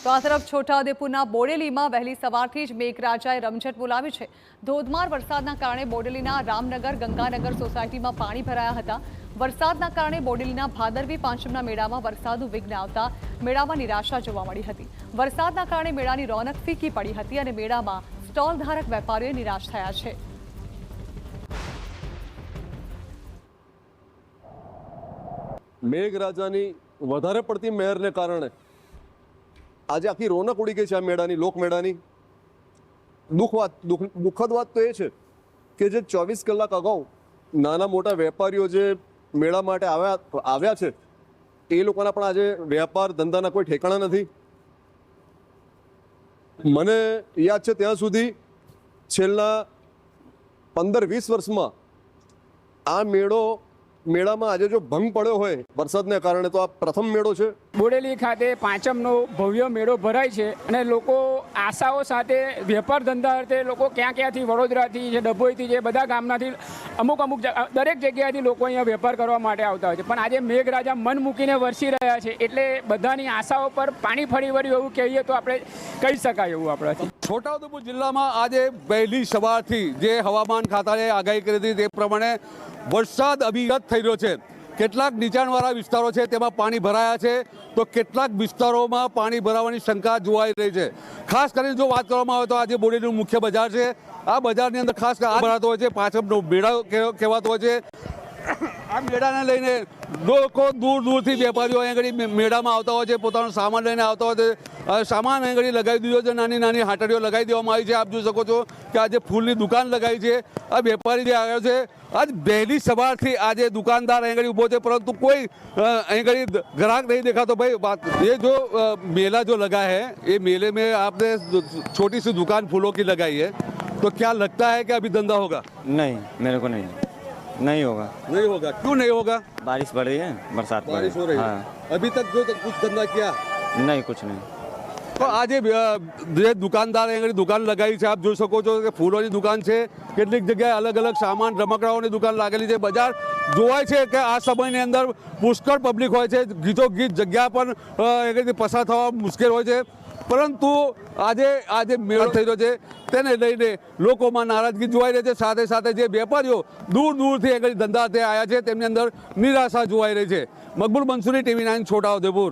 તો આ તરફ છોટાઉદેપુરના બોડેલીમાં વહેલી સવારથી જ મેઘરાજાએ રમઝટ બોલાવી છે। ધોધમાર વરસાદના કારણે બોડેલીના રામનગર ગંગાનગર સોસાયટીમાં પાણી ભરાયા હતા। વરસાદના કારણે બોડેલીના ભાદરવી પાંચમના મેળામાં વરસાદનું વિઘ્ન આવતા મેળામાં નિરાશા જોવા મળી હતી। વરસાદના કારણે મેળાની રોનક ફીકી પડી હતી અને મેળામાં સ્ટોલ ધારક વેપારીઓ નિરાશ થયા છે। મેઘરાજાની વધારે પડતી મહેરને કારણે આજે આખી રોનક ઉડી ગઈ છે આ મેળાની, લોકમેળાની। દુઃખદ વાત તો એ છે કે જે 24 કલાક અગાઉ નાના મોટા વેપારીઓ જે મેળા માટે આવ્યા છે એ લોકોના પણ આજે વેપાર ધંધાના કોઈ ઠેકાણા નથી। મને યાદ છે ત્યાં સુધી છેલ્લા 15-20 વર્ષમાં આ મેળામાં આજે જો ભંગ પડ્યો હોય વરસાદને કારણે તો આ પ્રથમ મેળો છે। બોડેલી ખાતે પાંચમનો ભવ્ય મેળો ભરાય છે અને લોકો આશાઓ સાથે વેપાર ધંધા અર્થે લોકો ક્યાંથી વડોદરાથી છે, ડભોઈથી છે, બધા ગામનાથી અમુક દરેક જગ્યાએથી લોકો અહીંયા વેપાર કરવા માટે આવતા હોય છે। પણ આજે મેઘરાજા મન મૂકીને વરસી રહ્યા છે એટલે બધાની આશાઓ પર પાણી ફરી વળ્યું એવું કહીએ તો આપણે કહી શકાય એવું આપણાથી। છોટાઉદેપુર જિલ્લામાં આજે વહેલી સવારથી જે હવામાન ખાતાએ આગાહી કરી હતી તે પ્રમાણે વરસાદ અવિરત થઈ રહ્યો છે। કેટલાક નીચાણવાળા વિસ્તારો છે તેમાં પાણી ભરાયા છે તો કેટલાક વિસ્તારોમાં પાણી ભરાવાની શંકા જોવાઈ રહી છે। ખાસ કરીને જો વાત કરવામાં આવે તો આજે બોડેલીનું મુખ્ય બજાર છે। આ બજારની અંદર ખાસ ભરાતો હોય છે, પાંચમનો મેળો કહેવાતો હોય છે। આ મેળાને લઈને લોકો દૂરથી વેપારીઓ અહીં આગળ મેળામાં આવતા હોય છે, પોતાનો સામાન લઈને આવતા હોય છે। સામાન અહીં આગળ લગાવી દીધો છે, નાની નાની હાટડીઓ લગાવી દેવામાં આવી છે। આપ જોઈ શકો છો કે આજે ફૂલની દુકાન લગાવી છે। આ વેપારી જે આવ્યો છે આજ વહેલી સવારથી આજે દુકાનદાર અહીં આગળ ઊભો છે પરંતુ કોઈ અહીં આગળ ग्राहक नहीं देखा। तो भाई बात ये जो मेला जो लगा है ये मेले में आपने छोटी सी दुकान फूलों की लगाई है तो क्या लगता है कि अभी धंधा होगा? नहीं, मेरे को नहीं होगा। नहीं होगा, क्यों नहीं होगा? बारिश पड़ रही है, बरसात बारिश हो रही है। अभी तक जो कुछ धंधा किया नहीं, कुछ नहीं। तो આજે જે દુકાનદાર અહીં દુકાન લગાવી છે આપ જોઈ શકો છો કે ફૂલોની દુકાન છે, કેટલીક જગ્યાએ અલગ અલગ સામાન રમકડાઓની દુકાન લાગેલી છે। બજાર જોવાય છે કે આ સમયની અંદર પુષ્કળ પબ્લિક હોય છે, ગીચોગીચ જગ્યા પણ અહીંથી પસાર થવા મુશ્કેલ હોય છે। પરંતુ આજે મેળો થઈ રહ્યો છે તેને લઈને લોકોમાં નારાજગી જોવાઈ રહી છે। સાથે સાથે જે વેપારીઓ દૂરથી અહીં ધંધા આવ્યા છે તેમની અંદર નિરાશા જોવાઈ રહી છે। મકબૂલ મંસૂરી, TV9 છોટાઉદેપુર।